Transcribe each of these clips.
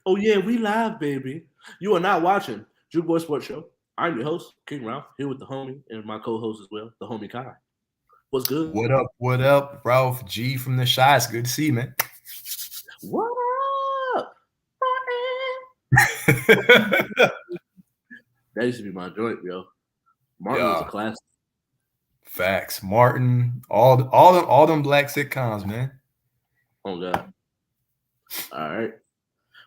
Oh yeah, we live, baby. You are not watching Juke Boy Sports Show. I'm your host, King Ralph, here with the homie and my co-host as well, the homie Kai. What's good? What up? What up? Ralph G from the Shy. It's good to see you, man. What up? That used to be my joint, yo. Martin was a Yeah, classic. facts. Martin, all them black sitcoms, man. Oh god. All right.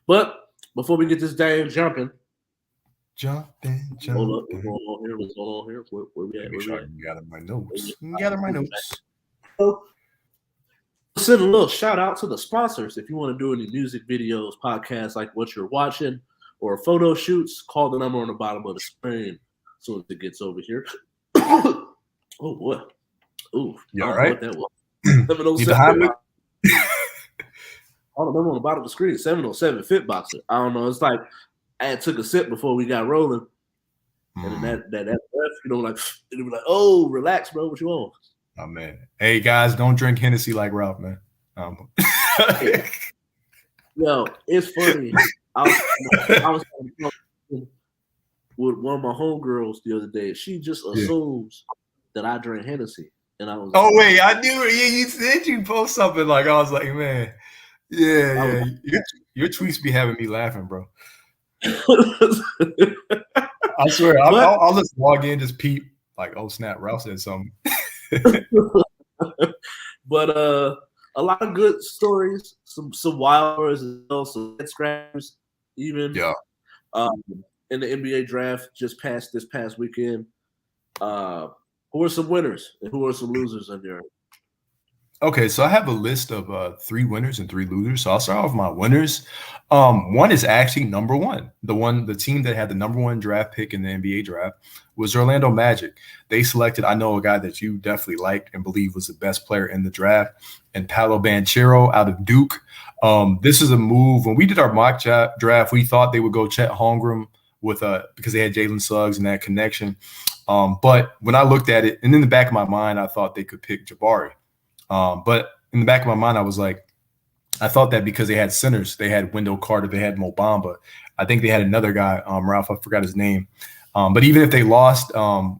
But before we get this day jumping, Jumping, hold up. What's jumping. going on here? What's going on here? Where we Let at? me Where we sure I at? can gather my Where we notes. at? Gather my notes. So, send a little shout out to the sponsors. If you want to do any music videos, podcasts like what you're watching, or photo shoots, call the number on the bottom of the screen as soon as it gets over here. Oh boy. Ooh, You I all don't know right? what that was. Need the 707 Heimlich? Fitboxer. Oh, the number on the bottom of the screen, 707 Fitboxer. I don't know. It's like I took a sip before we got rolling. And then that breath, like, it was like, oh, relax, bro. What you want? Oh man. Hey guys, don't drink Hennessy like Ralph, man. Yo, it's funny. I was with one of my homegirls the other day. She just Yeah. assumes that I drink Hennessy. And I was Oh like, wait, I knew it. Yeah, you said you post something like I was like, man. Yeah, I was yeah. Your tweets be having me laughing, bro. like I swear, I'll, but I'll, I'll just log in, just peep, like, oh snap, Ralph said something. but a lot of good stories, some wild stories as well, some head scratchers, even Yeah. um, in the NBA draft just passed this past weekend. Who are some winners and who are some losers in there? Okay, so I have a list of 3 winners and 3 losers. So I'll start off with my winners. One is actually number one. The team that had the number one draft pick in the NBA draft was Orlando Magic. They selected, I know a guy that you definitely liked and believe was the best player in the draft, and Paolo Banchero out of Duke. This is a move. When we did our mock draft, we thought they would go Chet Holmgren because they had Jalen Suggs and that connection. But when I looked at it, and in the back of my mind, I thought they could pick Jabari. But in the back of my mind, I was like, I thought that because they had centers, they had Wendell Carter, they had Mo Bamba. I think they had another guy, Ralph, I forgot his name. But even if they lost Mo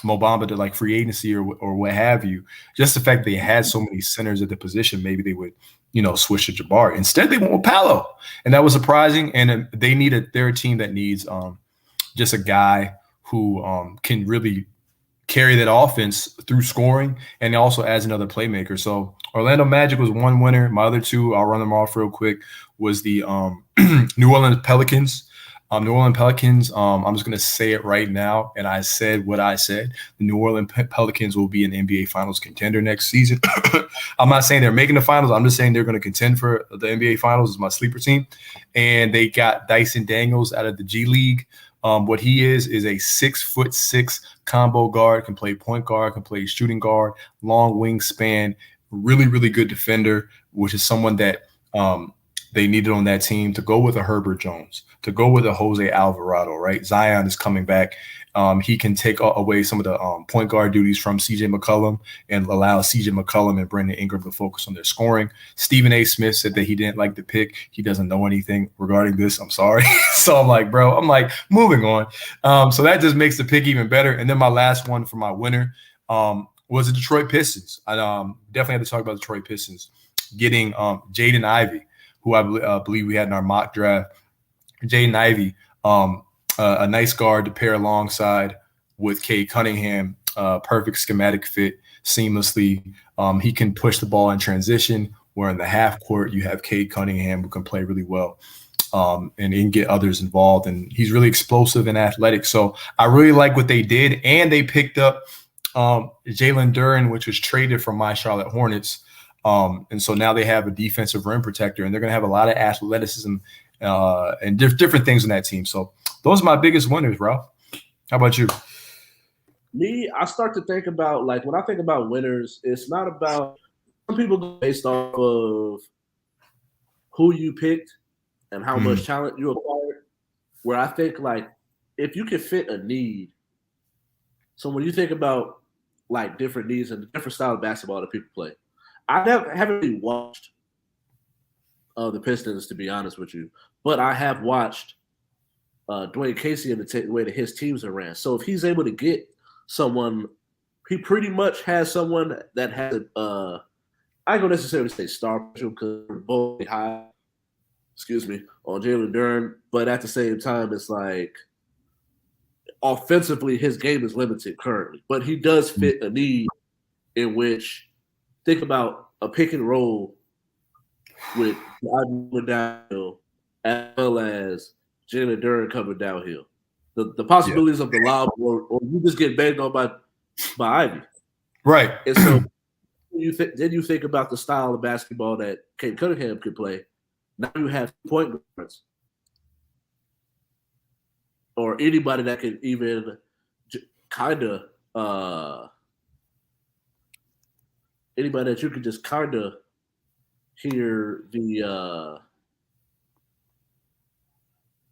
Bamba to like free agency or what have you, just the fact they had so many centers at the position, maybe they would, switch to Jabari. Instead, they went with Paolo, and that was surprising. And they're a team that needs just a guy who can really carry that offense through scoring and also adds another playmaker. So Orlando Magic was one winner. My other two, I'll run them off real quick, was the New Orleans Pelicans. New Orleans Pelicans, I'm just going to say it right now, and I said what I said. The New Orleans Pelicans will be an NBA Finals contender next season. I'm not saying they're making the finals. I'm just saying they're going to contend for the NBA Finals as my sleeper team. And they got Dyson Daniels out of the G League. What he is a 6'6" combo guard, can play point guard, can play shooting guard, long wingspan, really, really good defender, which is someone that they needed on that team to go with a Herbert Jones, to go with a Jose Alvarado, right? Zion is coming back. He can take away some of the point guard duties from C.J. McCollum and allow C.J. McCollum and Brandon Ingram to focus on their scoring. Stephen A. Smith said that he didn't like the pick. He doesn't know anything regarding this. I'm sorry. So I'm like, moving on. So that just makes the pick even better. And then my last one for my winner was the Detroit Pistons. I definitely had to talk about the Detroit Pistons getting Jaden Ivey, who I believe we had in our mock draft. Jaden Ivey, a nice guard to pair alongside with Cade Cunningham, perfect schematic fit seamlessly. He can push the ball in transition, where in the half court you have Cade Cunningham who can play really well and get others involved. And he's really explosive and athletic. So I really like what they did. And they picked up Jalen Duren, which was traded from my Charlotte Hornets. And so now they have a defensive rim protector, and they're going to have a lot of athleticism and different things on that team. So those are my biggest winners, Ralph. How about you? Me, I start to think about, like, when I think about winners, it's not about, some people go based off of who you picked and how much talent you acquired, where I think, like, if you can fit a need, so when you think about like different needs and the different style of basketball that people play, I haven't really watched of the Pistons, to be honest with you. But I have watched Dwayne Casey and the way that his teams are ran. So if he's able to get someone, he pretty much has someone that has I don't necessarily say star potential because we're both high, on Jalen Duren, but at the same time, it's like offensively his game is limited currently, but he does fit a need in which think about a pick and roll with Ivan downhill as well as Jalen Duren coming downhill. The possibilities of the lob or you just get banged on by Ivy. Right. And so then you think about the style of basketball that Kate Cunningham could play. Now you have point guards or anybody that can even kind of anybody that you can just kind of hear the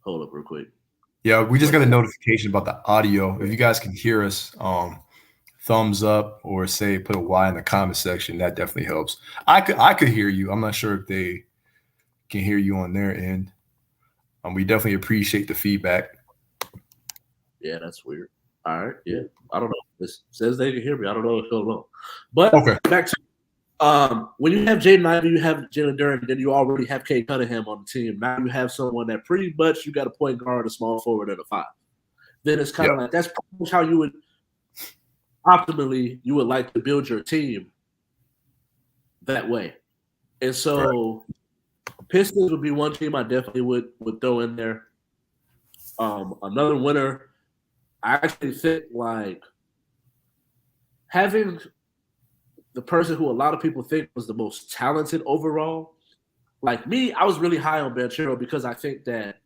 hold up real quick. Yeah, we just got a notification about the audio. If you guys can hear us, thumbs up or say put a Y in the comment section. That definitely helps. I could hear you. I'm not sure if they can hear you on their end. We definitely appreciate the feedback. Yeah, that's weird. All right. Yeah. I don't know. This says they can hear me. I don't know what's going on. But back to when you have Jaden Ivey, you have Jalen Duren, then you already have Kate Cunningham on the team. Now you have someone that pretty much you got a point guard, a small forward, and a 5. Then it's kind of like that's pretty much how you would optimally you would like to build your team that way. And so Pistons would be one team I definitely would throw in there. Another winner, I actually think like having the person who a lot of people think was the most talented overall. Like me, I was really high on Banchero because I think that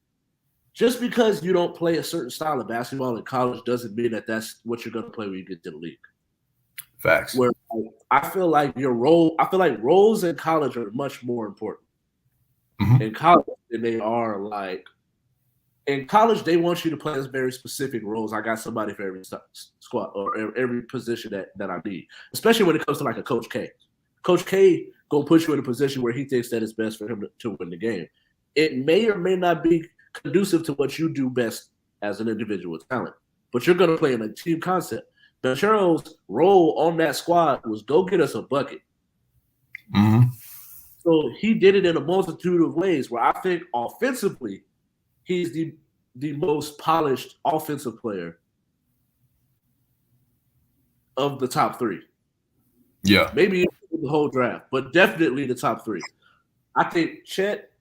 just because you don't play a certain style of basketball in college doesn't mean that that's what you're going to play when you get to the league. Facts. Where I feel like roles in college are much more important in college than they are like in college. They want you to play as very specific roles. I got somebody for every squad or every position that I need, especially when it comes to like a Coach K. Coach K gonna put you in a position where he thinks that it's best for him to win the game. It may or may not be conducive to what you do best as an individual talent, but you're gonna play in a team concept. Banchero's role on that squad was go get us a bucket. So he did it in a multitude of ways where I think offensively, he's the most polished offensive player of the top 3. Yeah. Maybe the whole draft, but definitely the top 3. I think Chet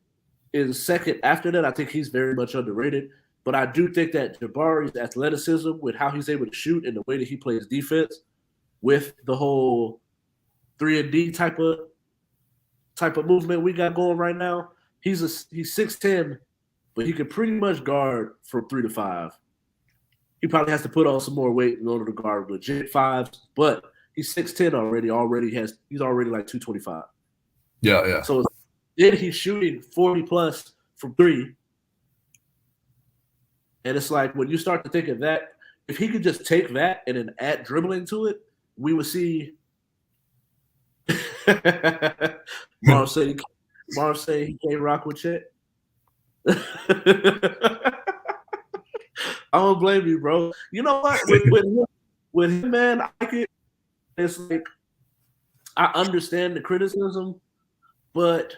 is second after that. I think he's very much underrated. But I do think that Jabari's athleticism with how he's able to shoot and the way that he plays defense with the whole 3-and-D type of movement we got going right now, he's 6'10", but he can pretty much guard from 3 to 5. He probably has to put on some more weight in order to guard legit 5s, but he's 6'10" already. He's already like 225. Yeah. So then he's shooting 40+ from 3. And it's like when you start to think of that, if he could just take that and then add dribbling to it, we would see Marv say he can't rock with Chet. I don't blame you, bro. You know what? With him, man, it's like I understand the criticism, but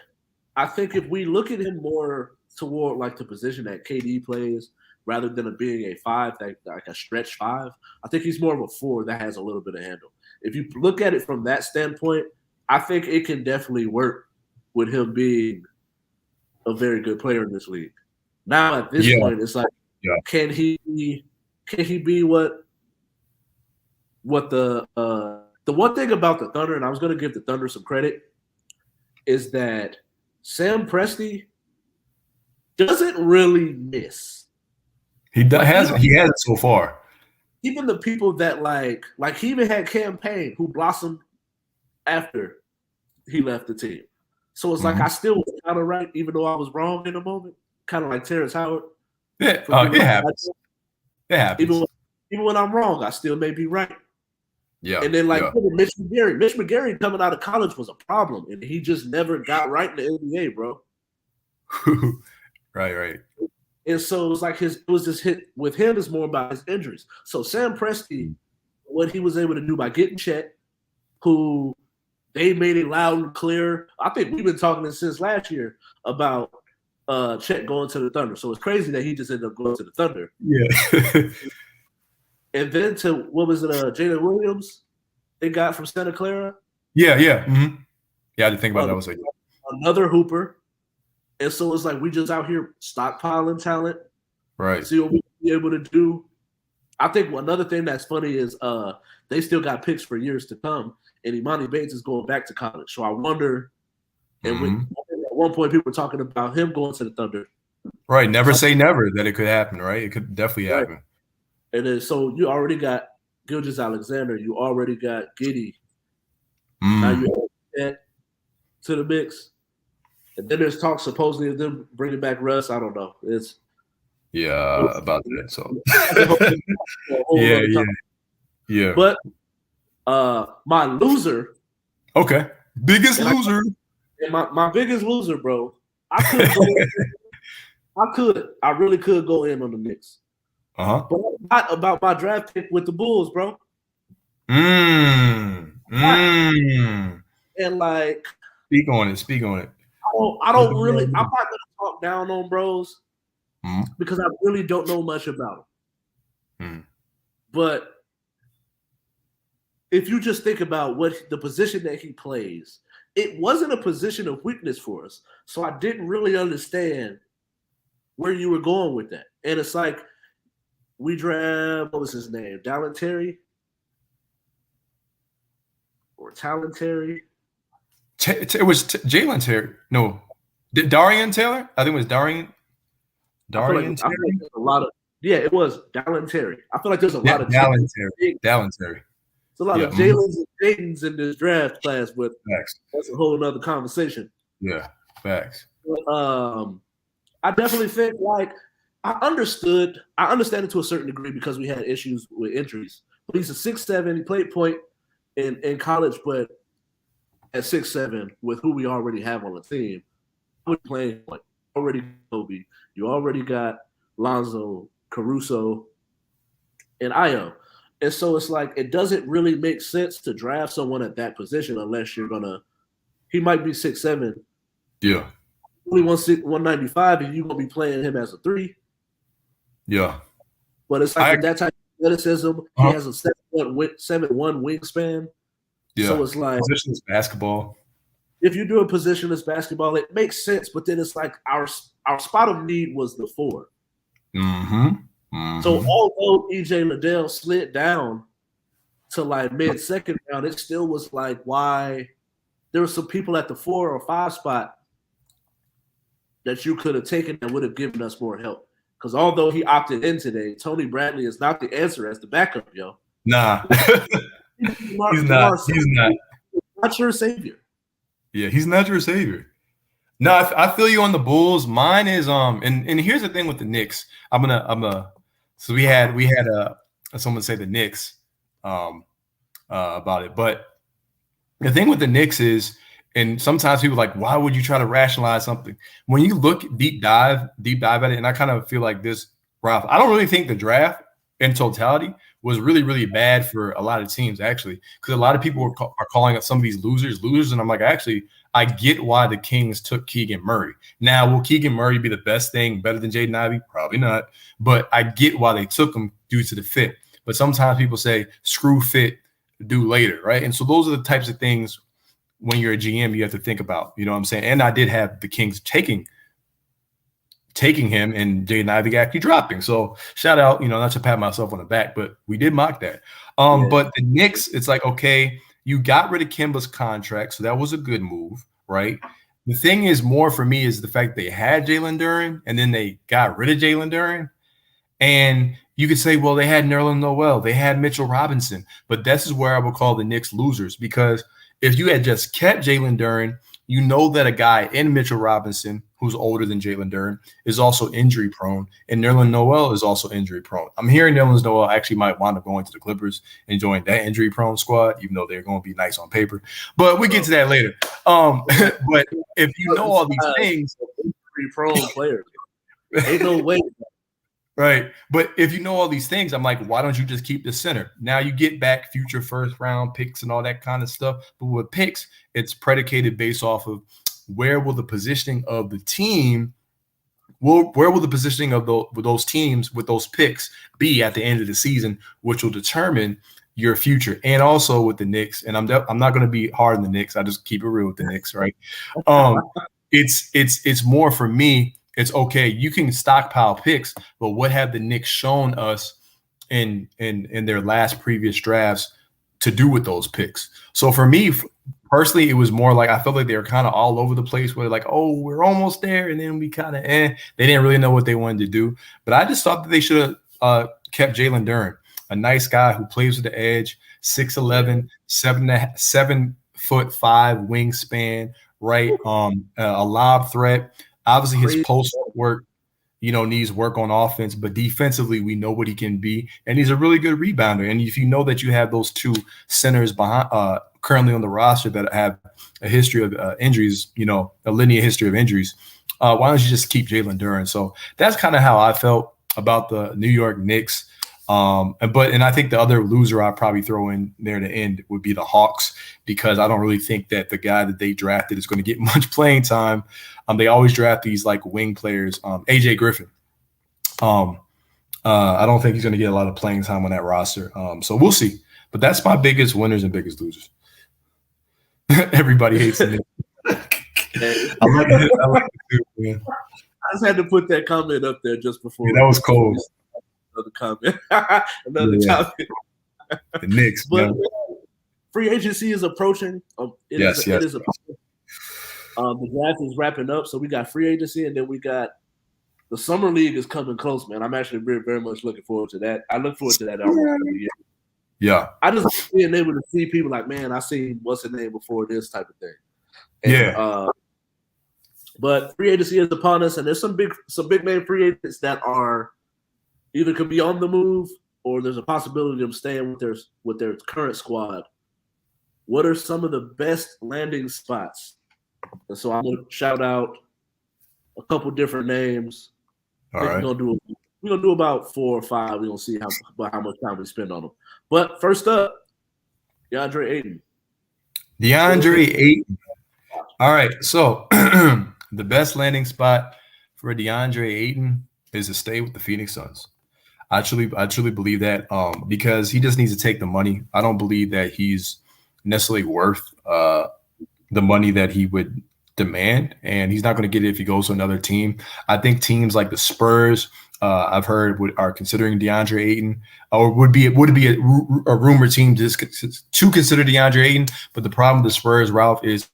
I think if we look at him more toward like the position that KD plays, rather than being a 5, like a stretch 5, I think he's more of a 4 that has a little bit of handle. If you look at it from that standpoint, I think it can definitely work with him being a very good player in this league. Now at this point, it's like, can he be what the one thing about the Thunder, and I was going to give the Thunder some credit, is that Sam Presti doesn't really miss. He hasn't so far. Even the people that like he even had campaign who blossomed after he left the team. So it's like I still was kind of right, even though I was wrong in a moment. Kind of like Terrence Howard. Yeah, it happens. It happens. Even when I'm wrong, I still may be right. Yeah. And then Mitch McGary coming out of college was a problem, and he just never got right in the NBA, bro. Right. And so it was like it was just hit with him is more about his injuries. So Sam Presti, what he was able to do by getting Chet, who they made it loud and clear. I think we've been talking this since last year about Chet going to the Thunder. So it's crazy that he just ended up going to the Thunder. Yeah. And then to what was it, Jalen Williams they got from Santa Clara? Yeah. Mm-hmm. Yeah, I didn't think about that. I was like another hooper. And so it's like we just out here stockpiling talent. Right. See what we'll be able to do. I think another thing that's funny is they still got picks for years to come, and Imani Bates is going back to college. So I wonder, and at one point people were talking about him going to the Thunder. Right. Never say never that it could happen, right? It could definitely happen. And then so you already got Gilgeous-Alexander. You already got Giddey. Now you add to the mix. And then there's talk supposedly of them bringing back Russ. I don't know. It's about that. So yeah. But my loser. Okay. Biggest loser. My biggest loser, bro. I really could go in on the Knicks. But not about my draft pick with the Bulls, bro. And like speak on it. I don't really. I'm not gonna talk down on bros because I really don't know much about them. But if you just think about what the position that he plays, it wasn't a position of weakness for us. So I didn't really understand where you were going with that. And it's like we draft, what was his name? Dallin Terry? Or Talon Terry? It was Jalen Terry. No. Darian Taylor? I think it was Darian Terry. I feel like there's a lot of it was Dallin Terry. I feel like there's a lot of Dallin Terry. There's a lot of Jalen's and Jadens in this draft class, but that's a whole other conversation. Yeah, facts. But, I definitely think like I understand it to a certain degree because we had issues with injuries. But he's a 6'7". He played point in college, but at 6'7", with who we already have on the team, we're playing point. Already Kobe. You already got Lonzo, Caruso, and Ayo. And so it's like it doesn't really make sense to draft someone at that position unless you're gonna. He might be 6'7". Yeah. Only 195, and you're gonna be playing him as a 3. Yeah. But it's like that type of athleticism. He has a 7'1" wingspan. Yeah. So it's like positionless basketball. If you do a positionless basketball, it makes sense. But then it's like our spot of need was the 4. So although EJ Liddell slid down to like mid-second round, it still was like why there were some people at the 4 or 5 spot that you could have taken that would have given us more help. Because although he opted in today, Tony Bradley is not the answer as the backup, yo. Nah. He's not. Not your savior. Yeah, he's not your savior. No, I feel you on the Bulls. Mine is and here's the thing with the Knicks. So we had someone say the Knicks about it, but the thing with the Knicks is, and sometimes people are like, why would you try to rationalize something? When you look deep dive at it, and I kind of feel like this, Ralph, I don't really think the draft in totality was really, really bad for a lot of teams, actually, because a lot of people are calling up some of these losers, and I'm like, actually, I get why the Kings took Keegan Murray. Now, will Keegan Murray be the best thing, better than Jaden Ivey? Probably not, but I get why they took him due to the fit. But sometimes people say, screw fit, do later, right? And so those are the types of things when you're a GM you have to think about, you know what I'm saying? And I did have the Kings taking him and Jaden Ivey actually dropping. So shout out, not to pat myself on the back, but we did mock that. But the Knicks, it's like, okay, you got rid of Kemba's contract, so that was a good move, right? The thing is more for me is the fact they had Jalen Duren and then they got rid of Jalen Duren. And you could say, well, they had Nerlens Noel, they had Mitchell Robinson, but this is where I would call the Knicks losers, because if you had just kept Jalen Duren, you know that a guy in Mitchell Robinson, who's older than Jalen Duren, is also injury prone, and Nerlens Noel is also injury prone. I'm hearing Nerlens Noel actually might wind up going to the Clippers and join that injury prone squad, even though they're going to be nice on paper. But we get to that later. But if you know all these things, prone players. Ain't no way. Right. But if you know all these things, I'm like, why don't you just keep the center? Now you get back future first round picks and all that kind of stuff. But with picks, it's predicated based off of where will the positioning of the team, where will the positioning of those teams with those picks be at the end of the season, which will determine your future. And also with the Knicks, and I'm not going to be hard on the Knicks. I just keep it real with the Knicks, right? It's more for me. It's okay. You can stockpile picks, but what have the Knicks shown us in their last previous drafts to do with those picks? So for me personally, it was more like I felt like they were kind of all over the place. Where like, oh, we're almost there, and then we kind of They didn't really know what they wanted to do. But I just thought that they should have kept Jalen Duren, a nice guy who plays with the edge, 6'11", 7'5" wingspan, right? A lob threat. Obviously, his post work, needs work on offense, but defensively, we know what he can be, and he's a really good rebounder. And if you know that you have those two centers behind, currently on the roster that have a history of injuries, a linear history of injuries, why don't you just keep Jalen Duren? So that's kind of how I felt about the New York Knicks. And I think the other loser I'd probably throw in there to end would be the Hawks, because I don't really think that the guy that they drafted is going to get much playing time. They always draft these like wing players. AJ Griffin. I don't think he's going to get a lot of playing time on that roster. So we'll see. But that's my biggest winners and biggest losers. Everybody hates me. I like it too, man. I just had to put that comment up there just before. Yeah, that was cold. Another comment. Another topic. The Knicks. But free agency is approaching. It is the draft is wrapping up, so we got free agency, and then we got the summer league is coming close, man. I'm actually very, very much looking forward to that. I look forward to that almost every year. Yeah. I just being able to see people like, man, I seen what's the name before this type of thing. And, but free agency is upon us, and there's some big name free agents that are either could be on the move or there's a possibility of staying with their current squad. What are some of the best landing spots? And so I'm gonna shout out a couple different names. All right. We're gonna do about 4 or 5. We're gonna see how much time we spend on them. But first up, DeAndre Ayton. All right. So the best landing spot for DeAndre Ayton is to stay with the Phoenix Suns. I truly believe that because he just needs to take the money. I don't believe that he's necessarily worth the money that he would demand, and he's not going to get it if he goes to another team. I think teams like the Spurs, I've heard, are considering DeAndre Ayton, or would be a rumored team to consider DeAndre Ayton. But the problem with the Spurs, Ralph, is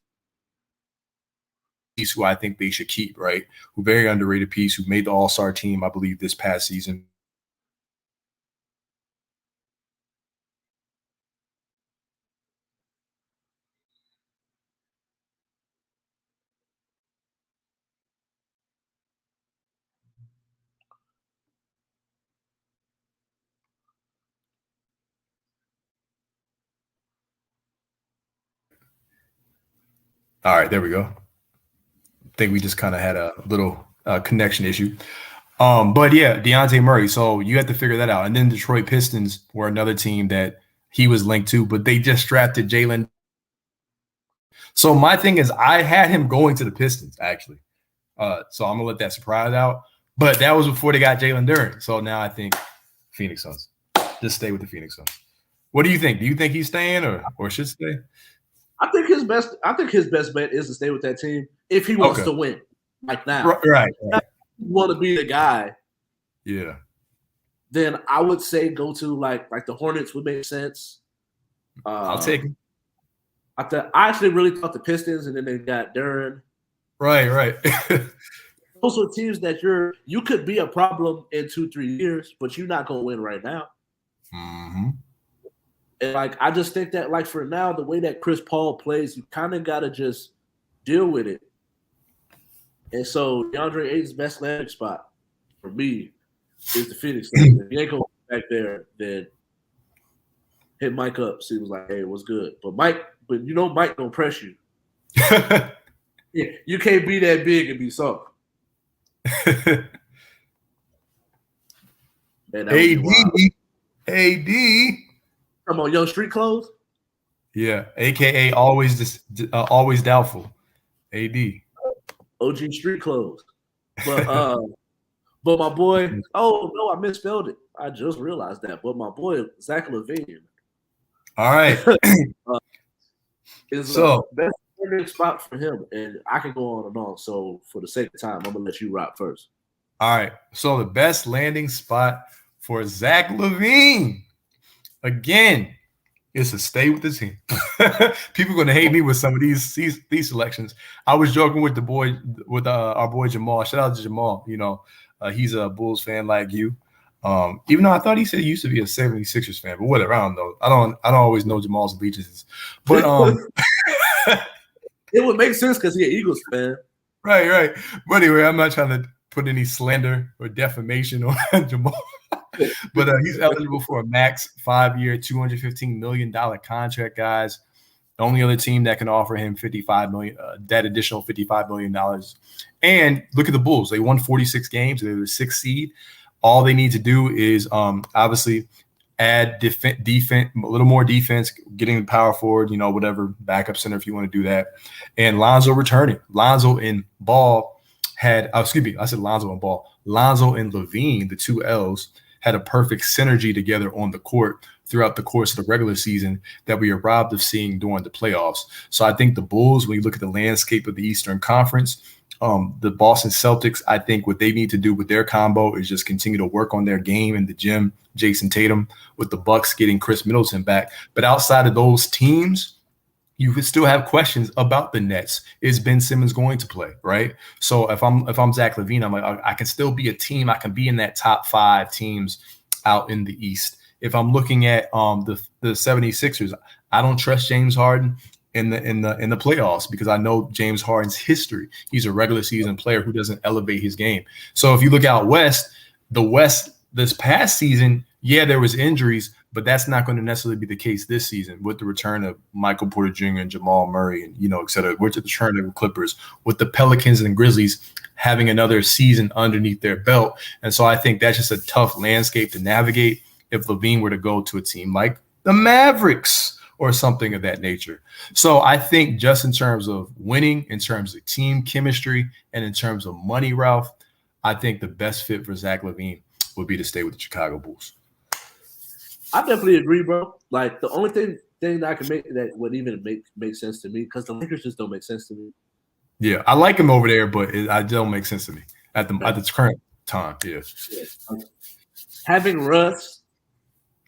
who I think they should keep, right? Who very underrated piece, who made the All-Star team, I believe, this past season. All right, there we go. I think we just kind of had a little connection issue. But yeah, Dejounte Murray. So you have to figure that out. And then Detroit Pistons were another team that he was linked to, but they just drafted Jalen. So my thing is, I had him going to the Pistons, actually. So I'm going to let that surprise out. But that was before they got Jalen Duren. So now I think Phoenix Suns. Just stay with the Phoenix Suns. What do you think? Do you think he's staying or should stay? I think his best bet is to stay with that team if he wants to win. Like now. Right. If you want to be the guy. Yeah. Then I would say go to like the Hornets would make sense. I'll take him. I actually really thought the Pistons, and then they got Duren. Right. Those are teams that you could be a problem in 2-3 years, but you're not gonna win right now. Mm-hmm. And I just think that for now, the way that Chris Paul plays, you kind of gotta just deal with it. And so DeAndre Ayton's best landing spot for me is the Phoenix Suns. If you ain't going back there, then hit Mike up. See, he was like, "Hey, what's good?" But Mike gonna press you. Yeah, you can't be that big and be soft. Man, that would be wild. AD. Come on, Young Street Clothes. Yeah, AKA always doubtful. AD. OG Street Clothes. But my boy, oh no, I misspelled it. I just realized that. But my boy Zach LaVine. All right. Is the best spot for him, and I can go on and on. So for the sake of time, I'm gonna let you rock first. All right. So the best landing spot for Zach LaVine, again, is to stay with the team. People are going to hate me with some of these selections. I was joking with our boy Jamal. Shout out to Jamal. You know, he's a Bulls fan like you. Even though I thought he said he used to be a 76ers fan, but whatever. I don't know. I don't always know Jamal's allegiances. But it would make sense because he's an Eagles fan. Right. But anyway, I'm not trying to put any slander or defamation on Jamal. But he's eligible for a max 5-year, $215 million contract, guys. The only other team that can offer him $55 million, that additional $55 million. And look at the Bulls. They won 46 games. They're the 6th seed. All they need to do is obviously add defense, a little more defense, getting the power forward, whatever, backup center if you want to do that. And Lonzo returning. Lonzo and Ball had, I said Lonzo and Ball. Lonzo and LaVine, the two L's, had a perfect synergy together on the court throughout the course of the regular season that we are robbed of seeing during the playoffs. So I think the Bulls, when you look at the landscape of the Eastern Conference, the Boston Celtics, I think what they need to do with their combo is just continue to work on their game in the gym. Jason Tatum, with the Bucks getting Chris Middleton back. But outside of those teams, you could still have questions about the Nets. Is Ben Simmons going to play, right? So if I'm Zach LaVine, I'm like, I can still be a team. I can be in that top 5 teams out in the East. If I'm looking at the 76ers, I don't trust James Harden in the playoffs because I know James Harden's history. He's a regular season player who doesn't elevate his game. So if you look out west, the West this past season, yeah, there was injuries, but that's not going to necessarily be the case this season with the return of Michael Porter Jr. and Jamal Murray and, et cetera, with the return of the Clippers, with the Pelicans and Grizzlies having another season underneath their belt. And so I think that's just a tough landscape to navigate if LaVine were to go to a team like the Mavericks or something of that nature. So I think just in terms of winning, in terms of team chemistry, and in terms of money, Ralph, I think the best fit for Zach LaVine would be to stay with the Chicago Bulls. I definitely agree, bro. Like the only thing that I can make that would even make sense to me, because the Lakers just don't make sense to me. Yeah, I like him over there, but it don't make sense to me at the current time. Yeah. Having Russ,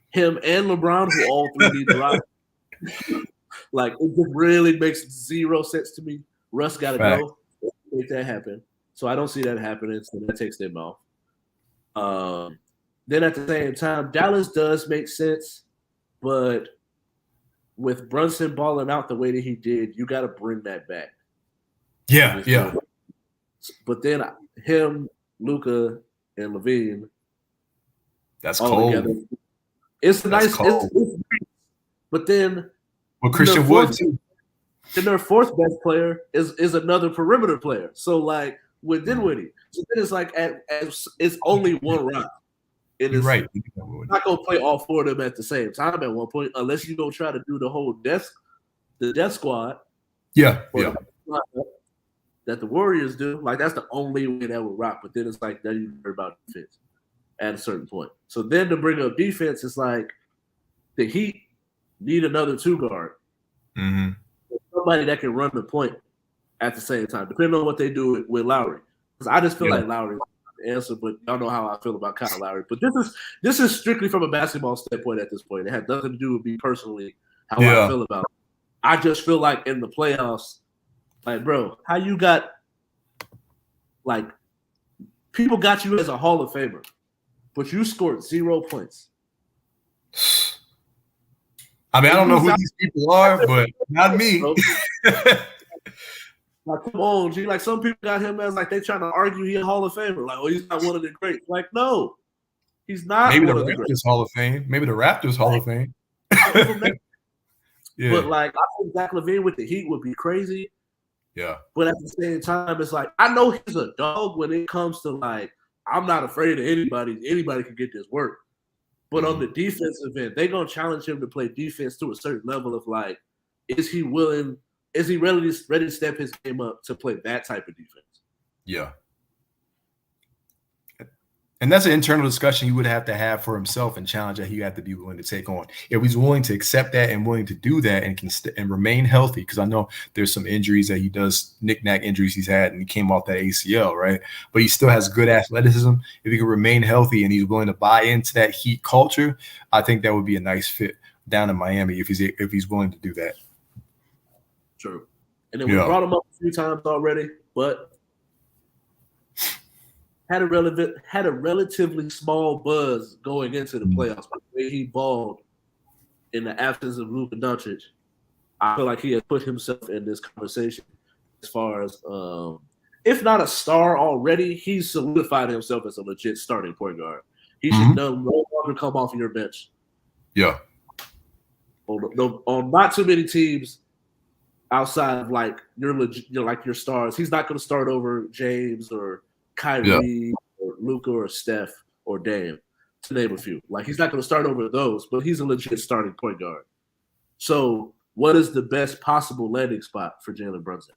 him, and LeBron, who all three need to rock, like it just really makes zero sense to me. Russ got to go. Make that happen. So I don't see that happening. So that takes them off. Then at the same time, Dallas does make sense, but with Brunson balling out the way that he did, you got to bring that back. Yeah. But then him, Luka, and LaVine, that's cold. Together, it's nice. It's but then, Christian Wood too. Then their fourth best player is another perimeter player. So like with Dinwiddie, so then it's like it's only one round. It is right. Not gonna play all 4 of them at the same time at one point, unless you go try to do the whole death squad. Yeah. That the Warriors do. Like that's the only way that would rock. But then it's like then you hear about defense at a certain point. So then to bring up defense, it's like the Heat need another 2 guard. Mm-hmm. Somebody that can run the point at the same time, depending on what they do with Lowry. Because I just feel like Lowry answer, but y'all know how I feel about Kyle Lowry. But this is strictly from a basketball standpoint at this point. It had nothing to do with me personally, how I feel about it. I just feel like in the playoffs, like, bro, how you got, like, people got you as a Hall of Famer, but you scored 0 points. I mean, I don't know who these people are, but not me. Like, come on, G. Like, some people got him as, like, they trying to argue he's a Hall of Famer. Like, oh, he's not one of the greats. Like, no. He's not Maybe one the of the Raptors greats. Hall of Fame. Maybe the Raptors Hall of Fame. Yeah. But, like, I think Zach LaVine with the Heat would be crazy. Yeah. But at the same time, it's like I know he's a dog when it comes to like I'm not afraid of anybody. Anybody can get this work. But on the defensive end, they're gonna challenge him to play defense to a certain level of like, is he willing? Is he ready to step his game up to play that type of defense? Yeah. And that's an internal discussion he would have to have for himself and challenge that he had to be willing to take on. If he's willing to accept that and willing to do that and can and remain healthy, because I know there's some injuries that he does, knick-knack injuries he's had, and he came off that ACL, right? But he still has good athleticism. If he can remain healthy and he's willing to buy into that Heat culture, I think that would be a nice fit down in Miami if he's willing to do that. True. And then we brought him up a few times already, but had a relatively small buzz going into the playoffs. By the way he balled in the absence of Luka Doncic, I feel like he has put himself in this conversation as far as, if not a star already, he's solidified himself as a legit starting point guard. He should no longer come off your bench. Yeah. On not too many teams outside of like your stars, he's not going to start over James or Kyrie or Luka or Steph or Dame, to name a few. Like he's not going to start over those, but he's a legit starting point guard. So, what is the best possible landing spot for Jalen Brunson?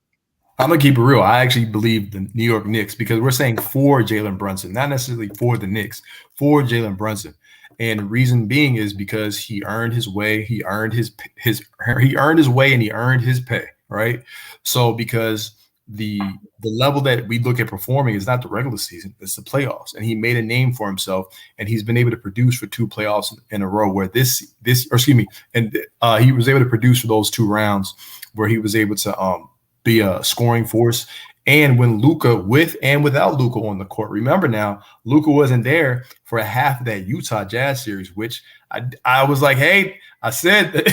I'm gonna keep it real. I actually believe the New York Knicks, because we're saying for Jalen Brunson, not necessarily for the Knicks, for Jalen Brunson. And the reason being is because he earned his way, he earned his way, and he earned his pay, right? So because the level that we look at performing is not the regular season, it's the playoffs. And he made a name for himself, and he's been able to produce for 2 playoffs in a row where he was able to produce for those 2 rounds where he was able to be a scoring force. And when Luka, with and without Luka on the court, remember now, Luka wasn't there for half of that Utah Jazz series, which I was like, hey, I said that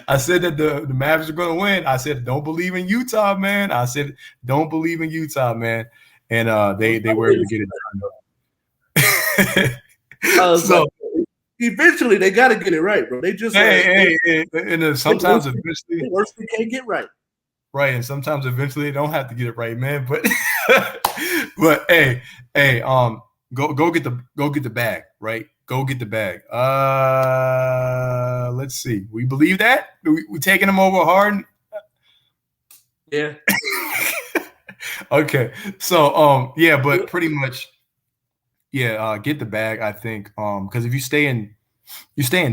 the Mavericks are going to win. I said, don't believe in Utah, man. I said, don't believe in Utah, man. And they were able to get it done. So eventually they got to get it right, bro. They just and sometimes eventually worst they can't get right. Right, and sometimes eventually they don't have to get it right, man. But hey, go get the bag, right? Go get the bag. Let's see. We believe that? We taking them over hard? Yeah. Okay. So but pretty much, get the bag, I think. Because if you stay in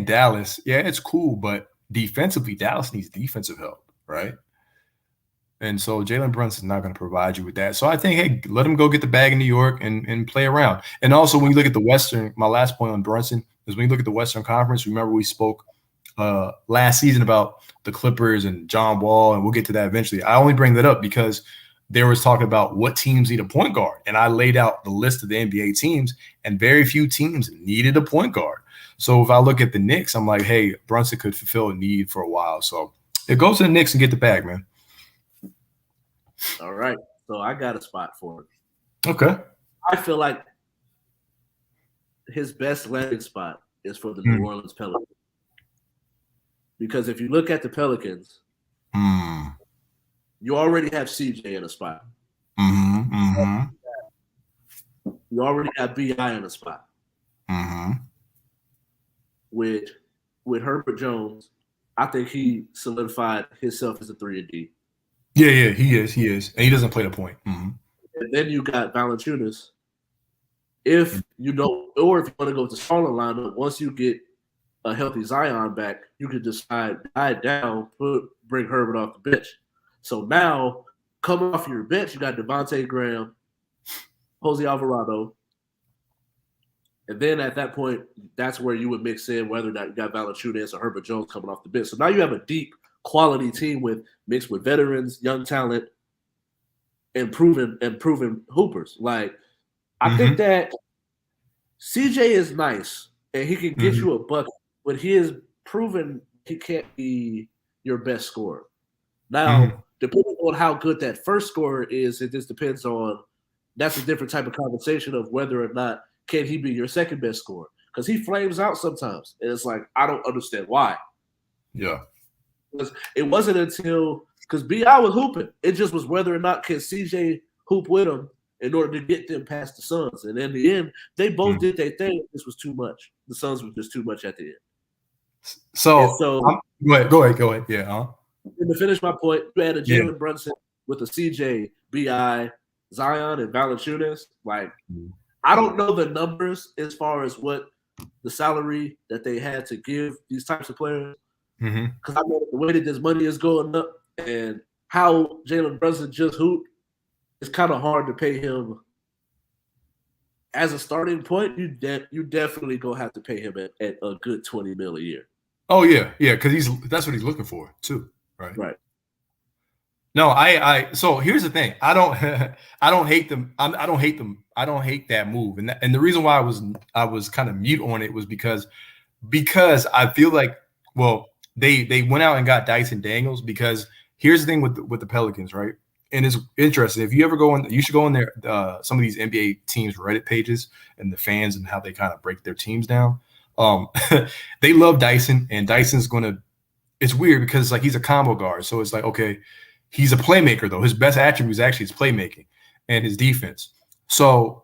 Dallas, it's cool, but defensively, Dallas needs defensive help, right? And so Jalen Brunson's not going to provide you with that. So I think, hey, let him go get the bag in New York and play around. And also, when you look at the Western, my last point on Brunson is when you look at the Western Conference, remember we spoke last season about the Clippers and John Wall, and we'll get to that eventually. I only bring that up because there was talking about what teams need a point guard. And I laid out the list of the NBA teams, and very few teams needed a point guard. So if I look at the Knicks, I'm like, hey, Brunson could fulfill a need for a while. So it goes to the Knicks and get the bag, man. All right. So I got a spot for it. Okay. I feel like his best landing spot is for the New Orleans Pelicans. Because if you look at the Pelicans, you already have CJ in a spot. You already got B.I. in a spot. With Herbert Jones, I think he solidified himself as a 3-and-D. Yeah, he is. And he doesn't play the point. And then you got Valanciunas. If you don't, or if you want to go with the smaller lineup, once you get a healthy Zion back, you can decide, down, bring Herbert off the bench. So now, coming off your bench, you got Devontae Graham, Jose Alvarado. And then at that point, that's where you would mix in whether or not you got Valanciunas or Herbert Jones coming off the bench. So now you have a deep quality team mixed with veterans, young talent, and proven hoopers. Like, I think that CJ is nice and he can get you a bucket, but he has proven he can't be your best scorer. Now, depending on how good that first scorer is, it just depends on. That's a different type of conversation of whether or not can he be your second best scorer, because he flames out sometimes, and it's like I don't understand why. Yeah. It wasn't until because B.I. was hooping. It just was whether or not can CJ hoop with him in order to get them past the Suns. And in the end, they both did their thing. This was too much. The Suns were just too much at the end. So go ahead. Yeah. And to finish my point, you had a Jalen Brunson with a CJ, B.I., Zion, and Valanciunas. Like, I don't know the numbers as far as what the salary that they had to give these types of players. Because I know the way that this money is going up and how Jalen Brunson just hooped, it's kind of hard to pay him as a starting point. You definitely gonna have to pay him at a good $20 million a year. Oh yeah, because that's what he's looking for too, right? Right. No, so here's the thing. I don't hate them. I don't hate them. I don't hate that move. And the reason why I was kind of mute on it was because I feel like, well, they went out and got Dyson Daniels, because here's the thing with the Pelicans, right? And it's interesting. If you ever go in, you should go in there, some of these NBA teams Reddit pages and the fans and how they kind of break their teams down. They love Dyson, and Dyson's it's weird because like he's a combo guard. So it's like, okay, he's a playmaker though. His best attribute is actually his playmaking and his defense. So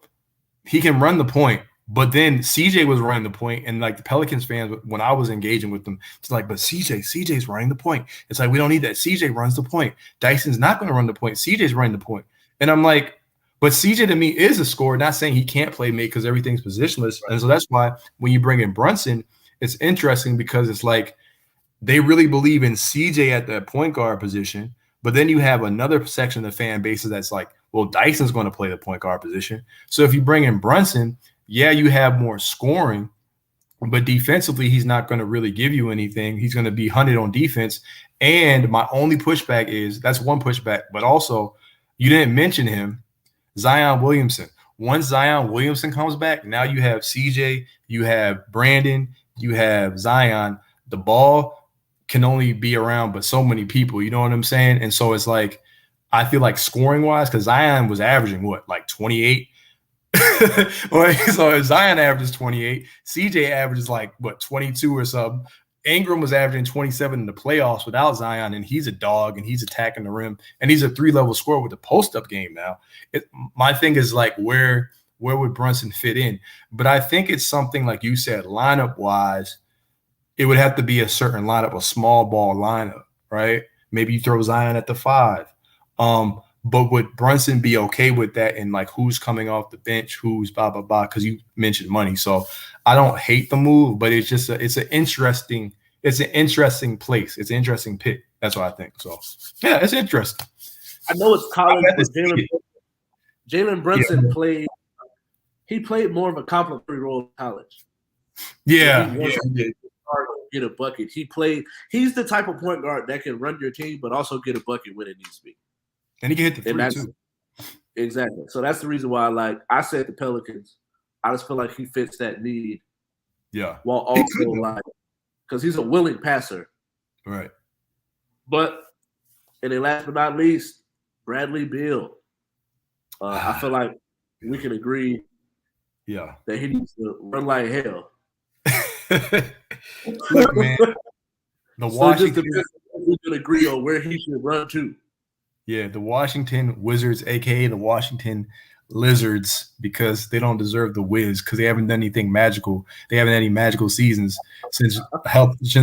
he can run the point, but then CJ was running the point, and like the Pelicans fans, when I was engaging with them, it's like, but CJ's running the point. It's like, we don't need that. CJ runs the point. Dyson's not going to run the point. CJ's running the point. And I'm like, but CJ to me is a scorer, not saying he can't play make because everything's positionless. And so that's why when you bring in Brunson, it's interesting because it's like they really believe in CJ at the point guard position. But then you have another section of the fan bases that's like, well, Dyson's going to play the point guard position. So if you bring in Brunson, yeah, you have more scoring, but defensively, he's not going to really give you anything. He's going to be hunted on defense. And my only pushback is, that's one pushback, but also you didn't mention him, Zion Williamson. Once Zion Williamson comes back, now you have CJ, you have Brandon, you have Zion. The ball can only be around but so many people, you know what I'm saying? And so it's like, I feel like scoring wise, because Zion was averaging what, like 28? So if Zion averages 28, CJ averages like what, 22 or something. Ingram was averaging 27 in the playoffs without Zion, and he's a dog and he's attacking the rim, and he's a 3-level scorer with a post-up game now. My thing is like, where would Brunson fit in? But I think it's something like you said, lineup wise, it would have to be a certain lineup, a small ball lineup, right? Maybe you throw Zion at the 5. But would Brunson be okay with that? And like, who's coming off the bench, who's blah, blah, blah, because you mentioned money. So I don't hate the move, but it's just it's an interesting place. It's an interesting pick. That's what I think. So yeah, it's interesting. I know it's college, but Jalen Brunson played more of a complimentary role in college. Yeah. Get a bucket. He's the type of point guard that can run your team, but also get a bucket when it needs to be. And he can hit the three too. Exactly. So that's the reason why, I said the Pelicans. I just feel like he fits that need. Yeah. While also because he's a willing passer. Right. But, and then last but not least, Bradley Beal. I feel like we can agree. Yeah. That he needs to run like hell. Look, man. The Washington. We can agree on where he should run to. Yeah, the Washington Wizards, aka the Washington Lizards, because they don't deserve the Wiz, because they haven't done anything magical. They haven't had any magical seasons since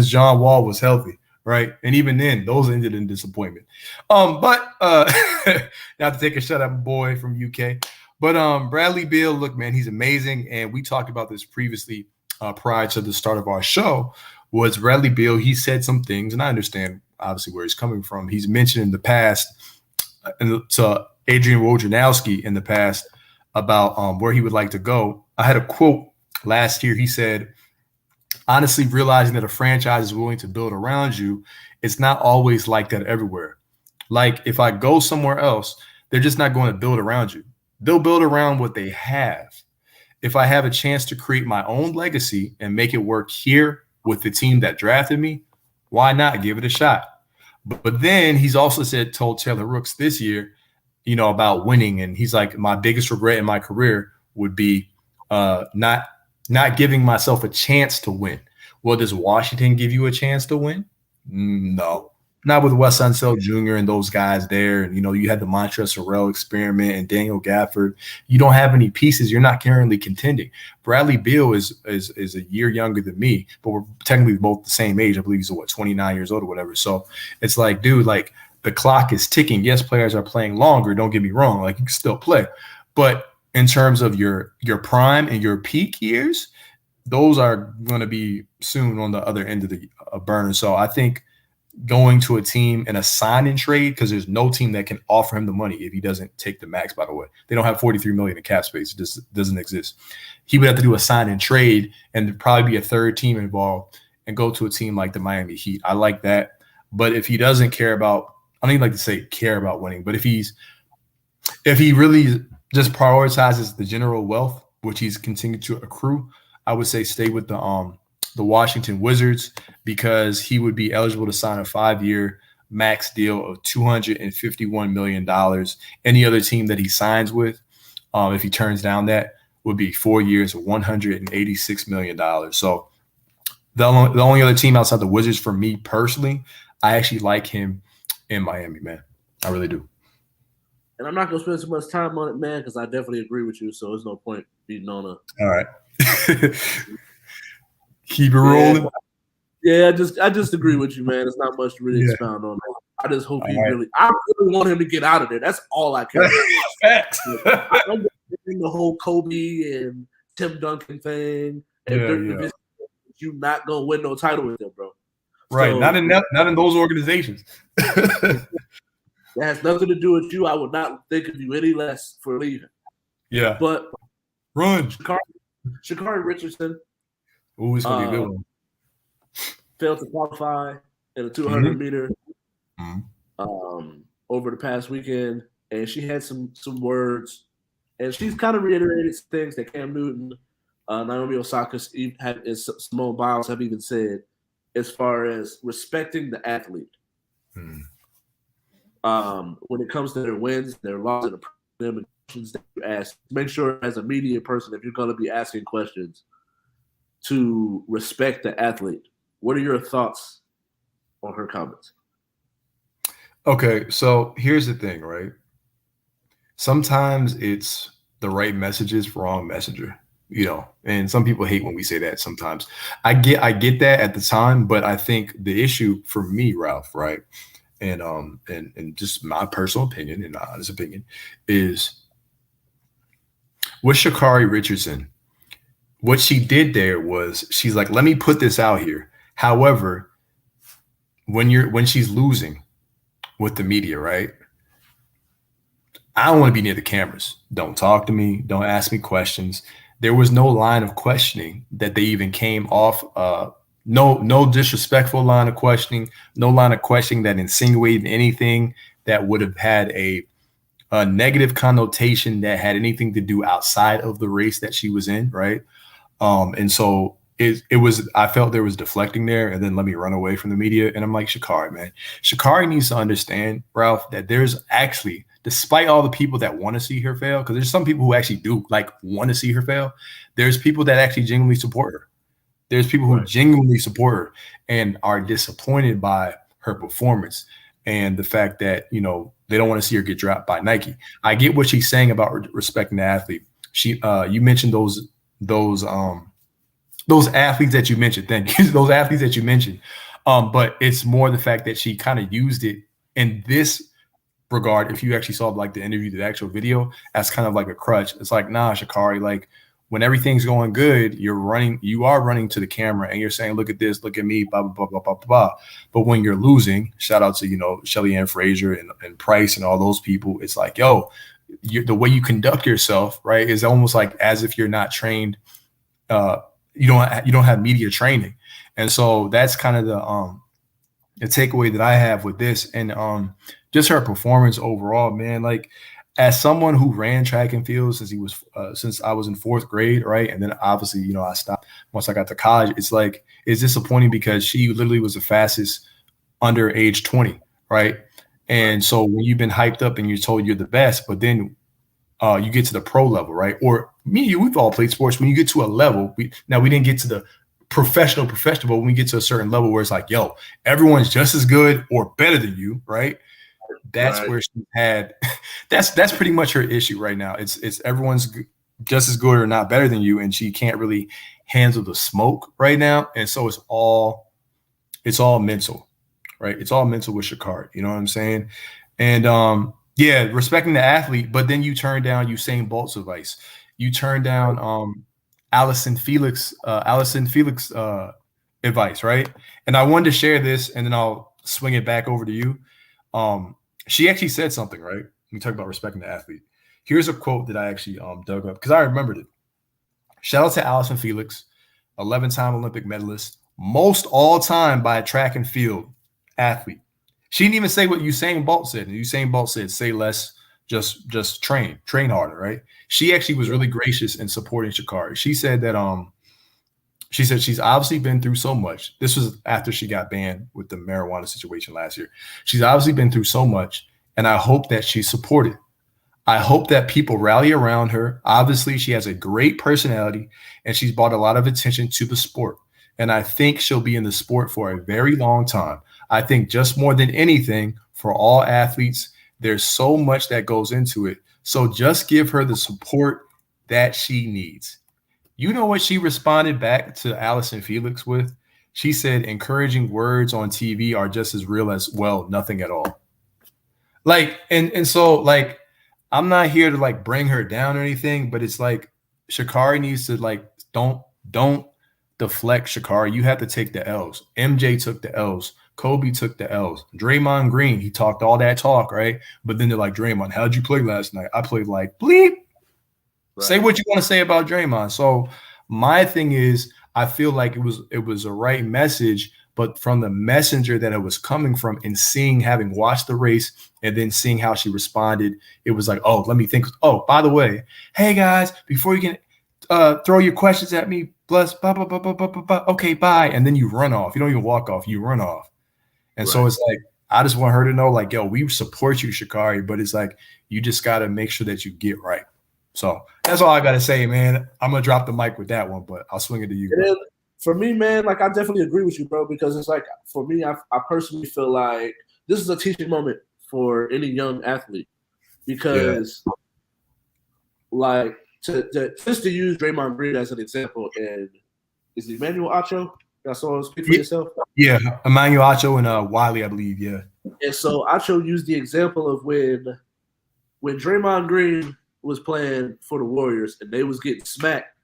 John Wall was healthy, right? And even then, those ended in disappointment. But not to take a shot at my boy from UK, but Bradley Beal, look, man, he's amazing, and we talked about this previously prior to the start of our show. Was Bradley Beal? He said some things, and I understand obviously where he's coming from. He's mentioned in the past to Adrian Wojnarowski in the past about where he would like to go. I had a quote last year. He said, honestly, realizing that a franchise is willing to build around you, it's not always like that everywhere. Like if I go somewhere else, they're just not going to build around you. They'll build around what they have. If I have a chance to create my own legacy and make it work here with the team that drafted me, why not give it a shot? But then he's also told Taylor Rooks this year, about winning. And he's like, my biggest regret in my career would be not giving myself a chance to win. Well, does Washington give you a chance to win? No. not with Wes Unseld Jr. and those guys there. And, you had the Montrezl Harrell experiment and Daniel Gafford. You don't have any pieces. You're not currently contending. Bradley Beal is a year younger than me, but we're technically both the same age. I believe he's 29 years old or whatever. So it's like, dude, like the clock is ticking. Yes, players are playing longer. Don't get me wrong. Like you can still play, but in terms of your prime and your peak years, those are going to be soon on the other end of the burner. So I think going to a team in a sign and trade, because there's no team that can offer him the money if he doesn't take the max, by the way. They don't have $43 million in cap space. It just doesn't exist. He would have to do a sign and trade and there'd probably be a third team involved and go to a team like the Miami Heat. I like that. But if he doesn't care about, I don't even like to say care about winning, but if he really just prioritizes the general wealth, which he's continued to accrue, I would say stay with the Washington Wizards, because he would be eligible to sign a 5-year max deal of $251 million. Any other team that he signs with, if he turns down that, would be 4 years of $186 million. So the only other team outside the Wizards for me personally, I actually like him in Miami, man. I really do. And I'm not going to spend too much time on it, man, because I definitely agree with you. So there's no point beating on a. All right. Keep it rolling. Yeah, I just agree with you, man. It's not much to really expound on. I just hope I really want him to get out of there. That's all I care about. Facts. I'm the whole Kobe and Tim Duncan thing. And you're not gonna win no title with them, bro. Right. So, not in those organizations. That has nothing to do with you. I would not think of you any less for leaving. Yeah. But run. Sha'Carri Richardson. Ooh, it's gonna be a good one. Failed to qualify in a 200 meter over the past weekend, and she had some words, and she's kind of reiterated things that Cam Newton, Naomi Osaka, and Simone Biles have even said, as far as respecting the athlete. When it comes to their wins, their losses, and questions that you ask, make sure as a media person, if you're going to be asking questions, to respect the athlete. What are your thoughts on her comments? Okay, so here's the thing, right? Sometimes it's the right messages, wrong messenger, and some people hate when we say that sometimes. I get that at the time, but I think the issue for me, Ralph, right? And just my personal opinion and honest opinion is with Sha'Carri Richardson, what she did there was she's like, let me put this out here. However, when she's losing with the media, right? I don't want to be near the cameras. Don't talk to me. Don't ask me questions. There was no line of questioning that they even came off. No disrespectful line of questioning. No line of questioning that insinuated anything that would have had a negative connotation that had anything to do outside of the race that she was in, right? And so it was, I felt there was deflecting there, and then let me run away from the media. And I'm like, Sha'Carri, man. Sha'Carri needs to understand, Ralph, that there's actually, despite all the people that want to see her fail, because there's some people who actually do want to see her fail, there's people that actually genuinely support her. There's people who genuinely support her and are disappointed by her performance and the fact that, they don't want to see her get dropped by Nike. I get what she's saying about respecting the athlete. You mentioned those athletes that you mentioned. Thank you. Those athletes that you mentioned. But it's more the fact that she kind of used it in this regard. If you actually saw the interview, the actual video, as kind of like a crutch. It's like, nah, Sha'Carri, when everything's going good, you are running to the camera and you're saying, look at this, look at me, blah, blah, blah, blah, blah, blah. But when you're losing, shout out to, Shelly Ann Frazier and Price and all those people, it's like, yo, the way you conduct yourself, right, is almost like as if you're not trained. You don't have media training. And so that's kind of the takeaway that I have with this. And just her performance overall, man, as someone who ran track and field since I was in 4th grade, right? And then obviously, I stopped once I got to college. It's disappointing because she literally was the fastest under age 20, right? And so when you've been hyped up and you're told you're the best, but then you get to the pro level, right? Or we've all played sports. When you get to a level, we didn't get to the professional, but when we get to a certain level where it's like, yo, everyone's just as good or better than you, right? That's where she had. That's pretty much her issue right now. It's everyone's just as good or not better than you, and she can't really handle the smoke right now, and so it's all mental, right? It's all mental with Sha'Carri. You know what I'm saying? And yeah, respecting the athlete, but then you turn down Usain Bolt's advice. You turn down Allison Felix advice, right? And I wanted to share this, and then I'll swing it back over to you. She actually said something, right? We talk about respecting the athlete. Here's a quote that I actually dug up because I remembered it. Shout out to Allison Felix, 11-time Olympic medalist, most all time by a track and field athlete. She didn't even say what Usain Bolt said. And Usain Bolt said, say less, just train harder, right? She actually was really gracious in supporting Sha'Carri. She said that she's obviously been through so much. This was after she got banned with the marijuana situation last year. She's obviously been through so much, and I hope that she's supported. I hope that people rally around her. Obviously, she has a great personality, and she's brought a lot of attention to the sport. And I think she'll be in the sport for a very long time. I think just more than anything, for all athletes, there's so much that goes into it. So just give her the support that she needs. You know what she responded back to Allison Felix with? She said, encouraging words on TV are just as real as, well, nothing at all. Like, and so, like, I'm not here to, like, bring her down or anything, but it's like Sha'Carri needs to, like, don't deflect Sha'Carri. You have to take the L's. MJ took the L's. Kobe took the L's. Draymond Green, he talked all that talk, right? But then they're like, Draymond, how'd you play last night? I played like bleep. Right. Say what you want to say about Draymond. So my thing is, I feel like it was a right message, but from the messenger that it was coming from, and having watched the race and then seeing how she responded, it was like, oh, let me think. Oh, by the way, hey guys, before you can throw your questions at me, bless, blah, blah, blah, blah, blah, blah, blah. Okay, bye. And then you run off. You don't even walk off. You run off. And so it's like, I just want her to know, like, yo, we support you, Sha'Carri, but it's like, you just got to make sure that you get right. So that's all I got to say, man. I'm going to drop the mic with that one, but I'll swing it to you. Then, for me, man, like, I definitely agree with you, bro, because it's like, for me, I personally feel like this is a teaching moment for any young athlete because, like, just to use Draymond Green as an example, and is it Emmanuel Acho? That's all. Speak for yourself. Yeah, Emmanuel Acho and Wiley, I believe. Yeah. And so Acho used the example of when Draymond Green was playing for the Warriors and they was getting smacked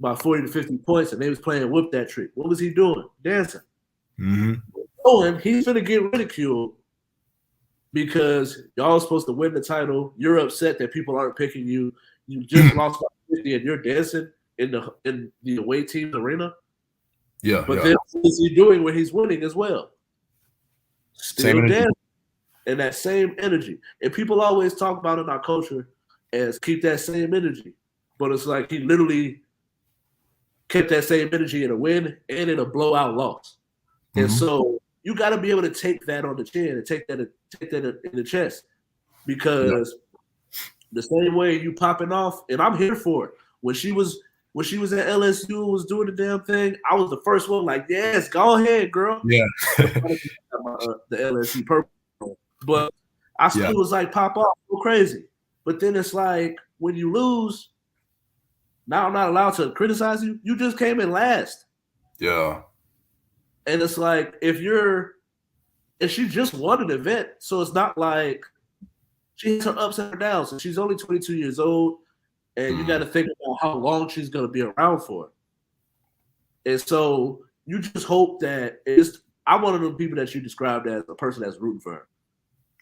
by 40 to 50 points and they was playing Whoop That Trick. What was he doing? Dancing. Mm-hmm. He's gonna get ridiculed because y'all supposed to win the title. You're upset that people aren't picking you. You just lost by 50 and you're dancing in the away team's arena. Yeah. But then what is he doing when he's winning as well? Still dancing in that same energy. And people always talk about in our culture as keep that same energy. But it's like he literally kept that same energy in a win and in a blowout loss. Mm-hmm. And so you got to be able to take that on the chin and take that in the chest because the same way you popping off, and I'm here for it. When she was at LSU, was doing the damn thing, I was the first one like, yes, go ahead, girl. Yeah. The LSU purple. But I still was like, pop off, go crazy. But then it's like, when you lose, now I'm not allowed to criticize you. You just came in last. Yeah. And it's like, if she just won an event, so it's not like she has her ups and her downs, and she's only 22 years old. And you got to think about how long she's going to be around for. And so you just hope that I'm one of the people that you described as a person that's rooting for her.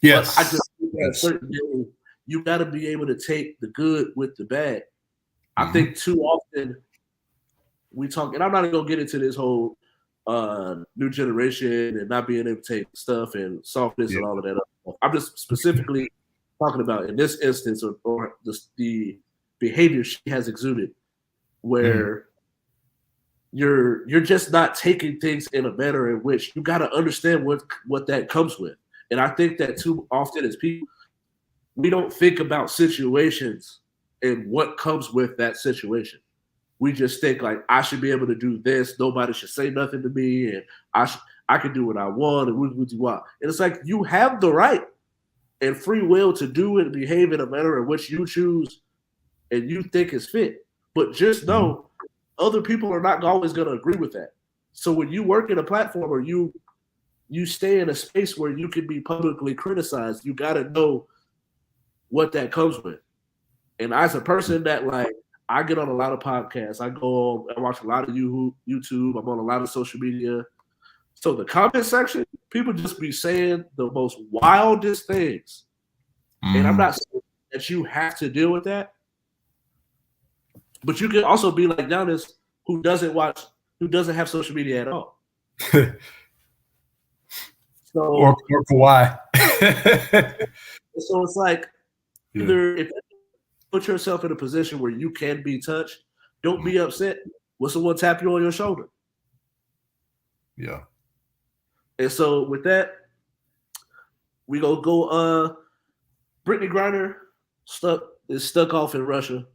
Yes. But I just think at a certain level, you got to be able to take the good with the bad. I think too often we talk, and I'm not going to get into this whole new generation and not being able to take stuff and softness and all of that other stuff. I'm just specifically talking about in this instance or the behavior she has exuded where you're just not taking things in a manner in which you got to understand what that comes with. And I think that too often as people, we don't think about situations and what comes with that situation. we just think like I should be able to do this. Nobody should say nothing to me, and I can do what I want and what you want. And it's like you have the right and free will to do and behave in a manner in which you choose and you think is fit. But just know other people are not always going to agree with that. So when you work in a platform or you stay in a space where you can be publicly criticized, you got to know what that comes with. And as a person that like, I get on a lot of podcasts, I go on, I watch a lot of YouTube, I'm on a lot of social media. So the comment section, people just be saying the most wildest things. And I'm not saying that you have to deal with that. But you can also be like Giannis, who doesn't have social media at all. Or Kawhi. So it's like, either if you put yourself in a position where you can be touched, don't be upset when someone tap you on your shoulder. Yeah. And so with that, we go Britney Griner is stuck off in Russia.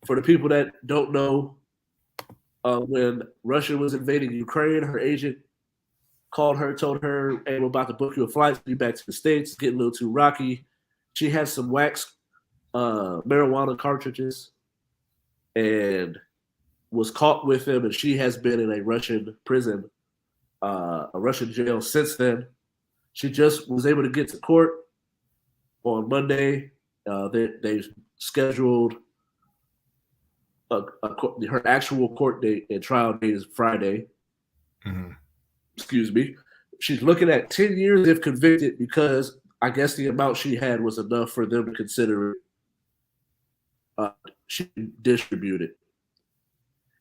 For the people that don't know, when Russia was invading Ukraine, her agent called her, told her, hey, we're about to book you a flight to be back to the States. Getting a little too rocky. She has some wax marijuana cartridges and was caught with them, and she has been in a Russian prison, a Russian jail since then. She just was able to get to court on Monday. They scheduled her actual court date and trial date is Friday. Excuse me. She's looking at 10 years if convicted because I guess the amount she had was enough for them to consider it. She distributed.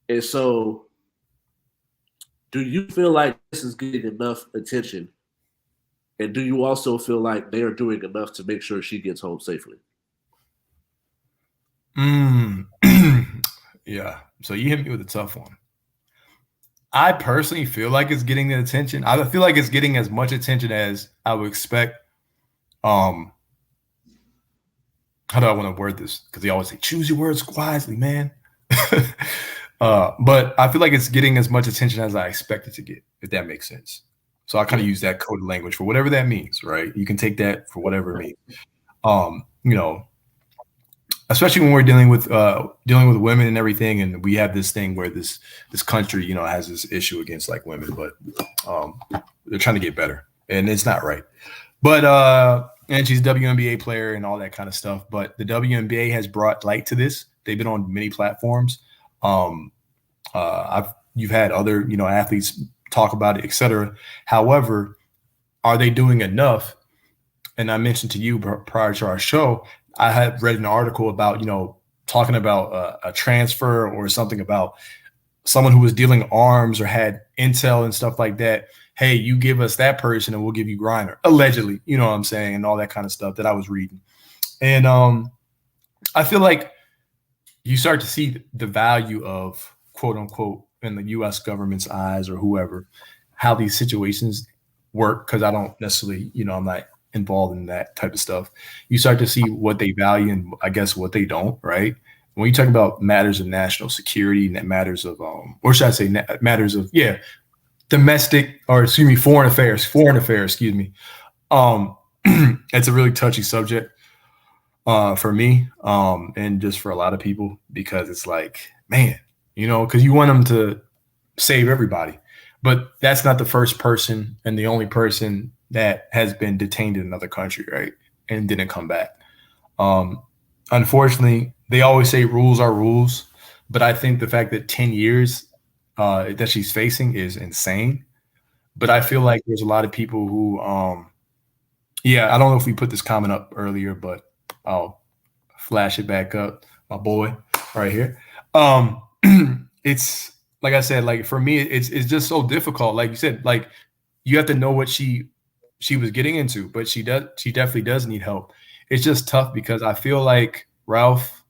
And so, do you feel like this is getting enough attention? And do you also feel like they are doing enough to make sure she gets home safely? Yeah. So you hit me with a tough one. I personally feel like it's getting the attention. I feel like it's getting as much attention as I would expect. How do I want to word this? Because they always say, choose your words wisely, man. But I feel like it's getting as much attention as I expect it to get, if that makes sense. So I kind of use that coded language for whatever that means, right? You can take that for whatever it means. Especially when we're dealing with women and everything, and we have this thing where this country, has this issue against like women, but they're trying to get better, and it's not right. But and she's a WNBA player and all that kind of stuff. But the WNBA has brought light to this. They've been on many platforms. You've had other athletes talk about it, etc. However, are they doing enough? And I mentioned to you prior to our show, I had read an article about, talking about a transfer or something about someone who was dealing arms or had intel and stuff like that. Hey, you give us that person and we'll give you Griner, allegedly, you know what I'm saying, and all that kind of stuff that I was reading. And I feel like you start to see the value of, quote unquote, in the U.S. government's eyes or whoever, how these situations work, because I don't necessarily, I'm not involved in that type of stuff. You start to see what they value and I guess what they don't, right? When you talk about matters of national security and matters of or should I say matters of domestic foreign affairs, excuse me. It's a really touchy subject for me and just for a lot of people, because it's like, man, because you want them to save everybody, but that's not the first person and the only person that has been detained in another country, right, and didn't come back. Unfortunately, they always say rules are rules, but I think the fact that 10 years that she's facing is insane. But I feel like there's a lot of people who, I don't know if we put this comment up earlier, but I'll flash it back up, my boy, right here. It's like I said, like for me, it's just so difficult. Like you said, like you have to know what she was getting into, but she definitely does need help. It's just tough because I feel like, Ralph,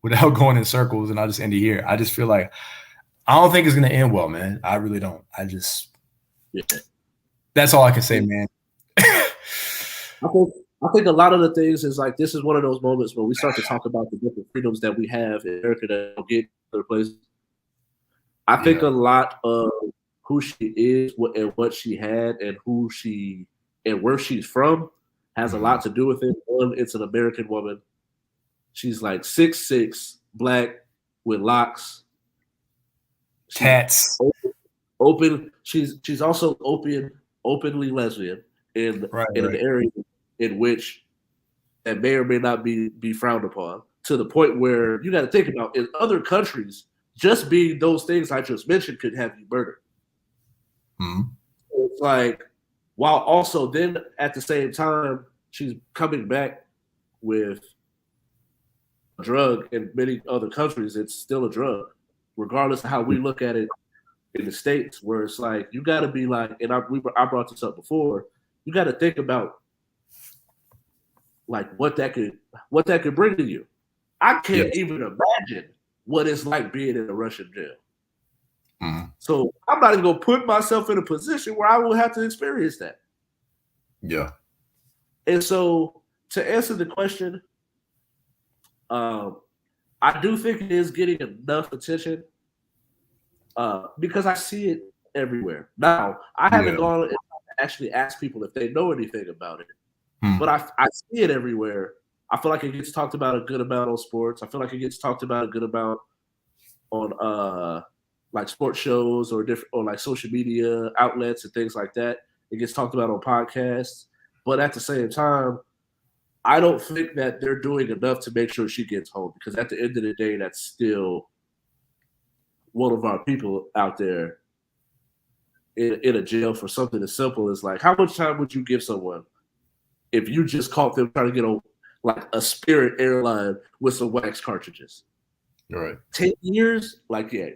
without going in circles, and I'll just end it here, I just feel like I don't think it's going to end well, man. I really don't. That's all I can say, man. I think I think a lot of the things is like this is one of those moments where we start to talk about the different freedoms that we have in America that don't get in other places. I think a lot of who she is and what she had and who she and where she's from has a lot to do with it. One, it's an American woman. She's like 6'6", black with locks. Tats. Open. She's also openly lesbian in an area in which that may or may not be frowned upon, to the point where you got to think about in other countries, just being those things I just mentioned could have you murdered. So it's like, while also then at the same time, she's coming back with a drug in many other countries. It's still a drug, regardless of how we look at it in the States, where it's like, you got to be like, and I brought this up before, you got to think about like what that could bring to you. I can't even imagine what it's like being in a Russian jail. So I'm not even gonna put myself in a position where I will have to experience that. Yeah. And so to answer the question, I do think it is getting enough attention because I see it everywhere. Now, I haven't gone and actually asked people if they know anything about it, but I see it everywhere. I feel like it gets talked about a good amount on sports. I feel like it gets talked about a good amount on like sports shows or different or like social media outlets and things like that. It gets talked about on podcasts, but at the same time, I don't think that they're doing enough to make sure she gets home, because at the end of the day, that's still one of our people out there in a jail for something as simple as like, how much time would you give someone if you just caught them trying to get on like a Spirit airline with some wax cartridges? All right. 10 years? Like, yeah,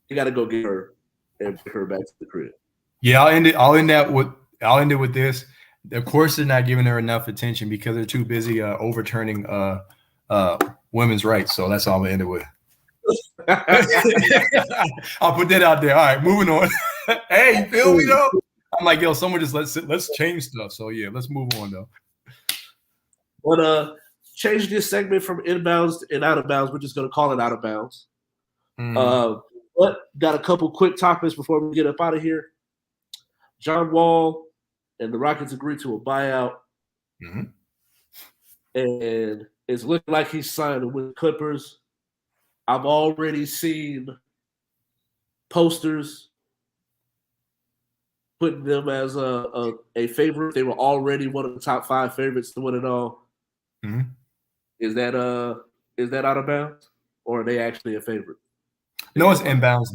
you got to go get her and bring her back to the crib. Yeah, I'll end it with this. Of course, they're not giving her enough attention because they're too busy overturning women's rights. So that's all I'm gonna end it with. I'll put that out there. All right, moving on. Hey, you feel me though? I'm like, yo, someone just let's change stuff. So yeah, let's move on though. But change this segment from inbounds and out of bounds. We're just gonna call it out of bounds. But got a couple quick topics before we get up out of here. John Wall and the Rockets agreed to a buyout, and it's looking like he's signed with the Clippers. I've already seen posters putting them as a favorite. They were already one of the top 5 favorites to win it all. Is that out of bounds, or are they actually a favorite? No, it's inbounds.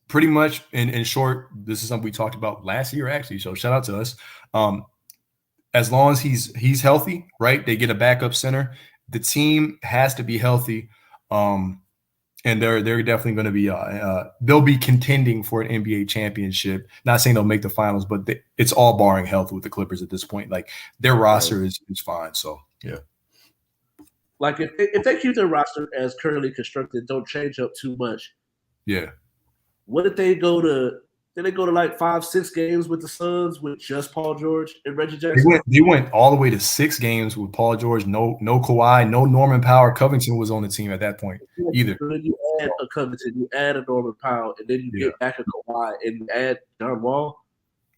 Pretty much, in short, this is something we talked about last year, actually. So shout out to us. As long as he's healthy, right? They get a backup center. The team has to be healthy, and they're definitely going to be. They'll be contending for an NBA championship. Not saying they'll make the finals, but it's all barring health with the Clippers at this point. Like their roster is fine. So yeah. Like if they keep their roster as currently constructed, don't change up too much. Yeah. What did they go to? Did they go to like 5-6 games with the Suns with just Paul George and Reggie Jackson? They went all the way to 6 games with Paul George. No Kawhi, no Norman Powell. Covington was on the team at that point either. So then you add a Covington, you add a Norman Powell, and then you get back a Kawhi and you add John Wall.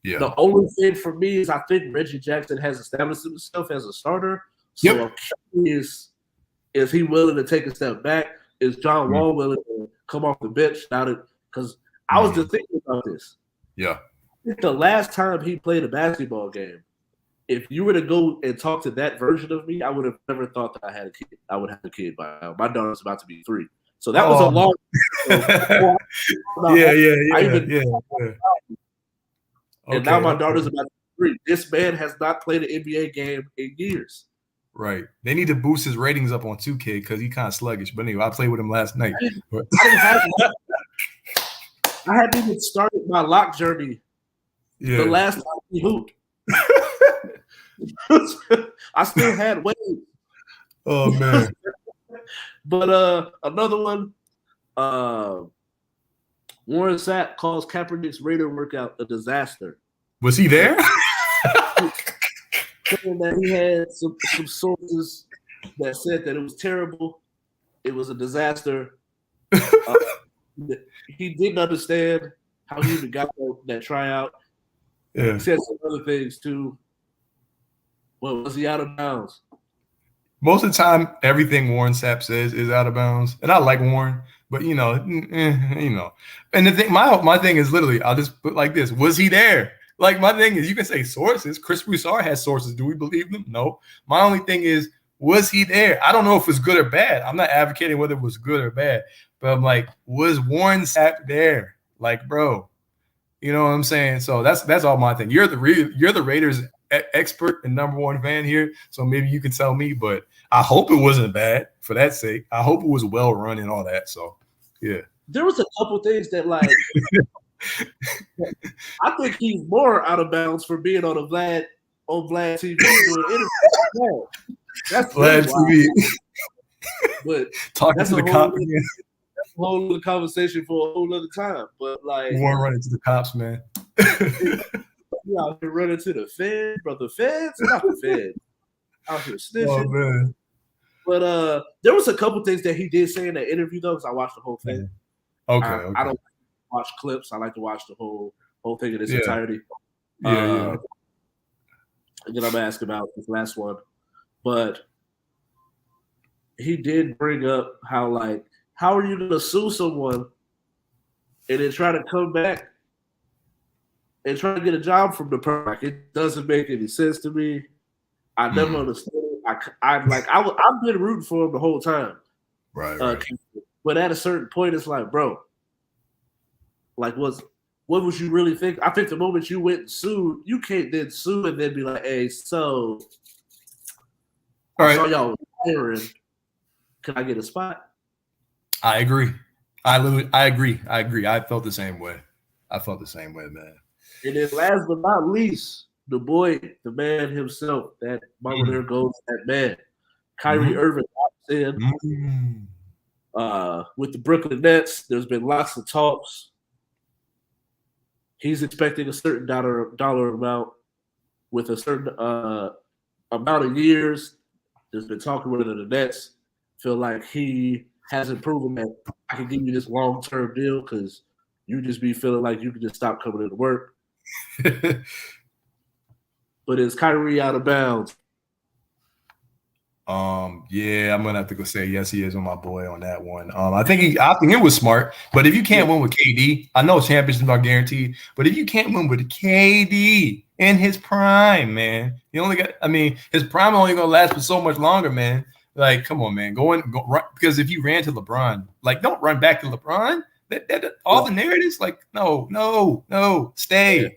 Yeah. The only thing for me is I think Reggie Jackson has established himself as a starter. So I'm curious, is he willing to take a step back? Is John Wall willing to come off the bench now that? Because I was just thinking about this. Yeah. I think the last time he played a basketball game, if you were to go and talk to that version of me, I would have never thought that I had a kid. I would have a kid by now. My daughter's about to be 3. So that was a long And now my daughter's about to be 3. This man has not played an NBA game in years. Right. They need to boost his ratings up on 2K because he's kind of sluggish. But anyway, I played with him last night. I hadn't even started my lock journey the last time he hooped. I still had waves. Oh, man. But another one, Warren Sapp calls Kaepernick's Raider workout a disaster. Was he there? saying that he had some sources that said that it was terrible, it was a disaster. He didn't understand how he even got that tryout. Yeah. He said some other things too. Well, was he out of bounds? Most of the time, everything Warren Sapp says is out of bounds, and I like Warren, but you know. And the thing, my thing is literally, I'll just put like this: was he there? Like my thing is, you can say sources. Chris Broussard has sources. Do we believe them? No. My only thing is, was he there? I don't know if it's good or bad. I'm not advocating whether it was good or bad, but I'm like, was Warren Sapp there? Like, bro, you know what I'm saying? So that's all my thing. You're the Raiders expert and number one fan here, so maybe you can tell me. But I hope it wasn't bad for that sake. I hope it was well run and all that. So yeah, there was a couple things that like I think he's more out of bounds for being on Vlad TV doing interviews. That's Vlad TV. But talking to the cops. That's a whole other conversation for a whole other time. But like, you want to run into the cops, man. You out here running to the Fed, brother. Feds, not the Fed. Out here snitching. Oh man. But there was a couple things that he did say in that interview though, because I watched the whole thing. Okay. I don't watch clips. I like to watch the whole thing in its entirety. Yeah. And then I'm gonna ask about this last one, but he did bring up how are you gonna sue someone and then try to come back and try to get a job from the person? Like, it doesn't make any sense to me. I never understood it. I've been rooting for him the whole time. Right. But at a certain point, it's like, bro, like, what was you really think? I think the moment you went and sued, you can't then sue and then be like, hey, so all right, I saw y'all hiring. Can I get a spot? I agree. I agree. I felt the same way. Man. And then last but not least, the boy, the man himself, that mama there goes that man. Kyrie Irving in with the Brooklyn Nets. There's been lots of talks. He's expecting a certain dollar amount with a certain amount of years. There's been talking whether the Nets feel like he hasn't proven that I can give you this long-term deal because you just be feeling like you can just stop coming into work. But is Kyrie out of bounds? Yeah, I'm gonna have to go say yes. He is on my boy on that one. I think it was smart. But if you can't win with KD, I know championships are guaranteed. But if you can't win with KD in his prime, man, his prime only gonna last for so much longer, man. Like, come on, man, go run, because if you ran to LeBron, like, don't run back to LeBron. All the narratives, like, no, stay. Yeah.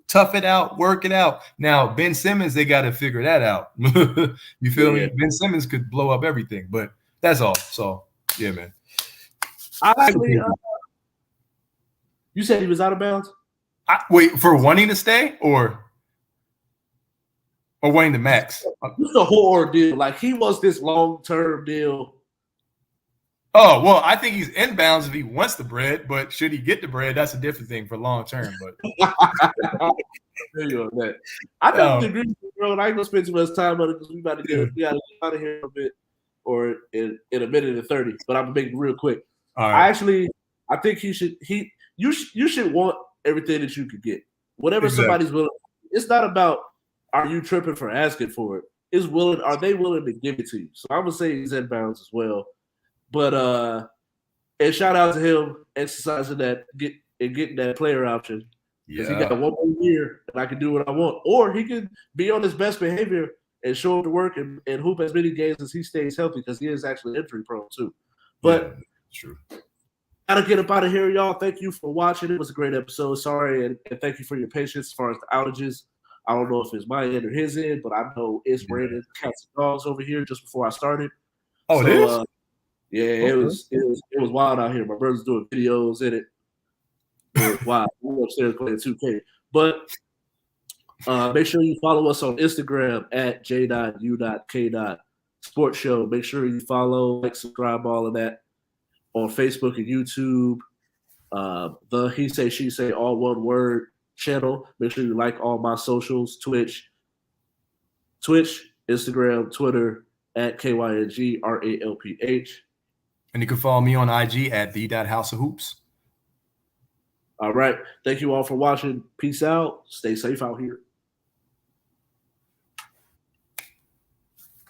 Tough it out, work it out. Now, Ben Simmons, they got to figure that out. You feel me? Ben Simmons could blow up everything, but that's all. So, yeah, man. You said he was out of bounds? Wait, for wanting to stay or wanting to max? It's the whole ordeal. Like, he wants this long-term deal. Oh, well, I think he's in bounds if he wants the bread, but should he get the bread, that's a different thing for long term. But I definitely agree with you, bro. And I ain't gonna spend too much time on it because we gotta get out of here a bit, or in a minute and 30. But I'm gonna make it real quick. All right. I think you should want everything that you could get. Whatever somebody's willing. It's not about are you tripping for asking for it. Are they willing to give it to you? So I'm gonna say he's in bounds as well. But and shout out to him exercising that getting that player option. Because he got 1 more year and I can do what I want. Or he can be on his best behavior and show up to work and hoop as many games as he stays healthy, because he is actually injury prone too. But true. Gotta get up out of here, y'all. Thank you for watching. It was a great episode. Sorry, and thank you for your patience as far as the outages. I don't know if it's my end or his end, but I know it's raining cats and dogs over here just before I started. Oh, so, it is? Yeah, it was wild out here. My brother's doing videos in it. It was wild. We were upstairs playing 2K. But make sure you follow us on Instagram at J.U.K. Sports Show. Make sure you follow, like, subscribe, all of that on Facebook and YouTube. The He Say, She Say, all one word channel. Make sure you like all my socials, Twitch, Twitch, Instagram, Twitter at KYNGRALPH. And you can follow me on IG at the.houseofhoops. All right. Thank you all for watching. Peace out. Stay safe out here.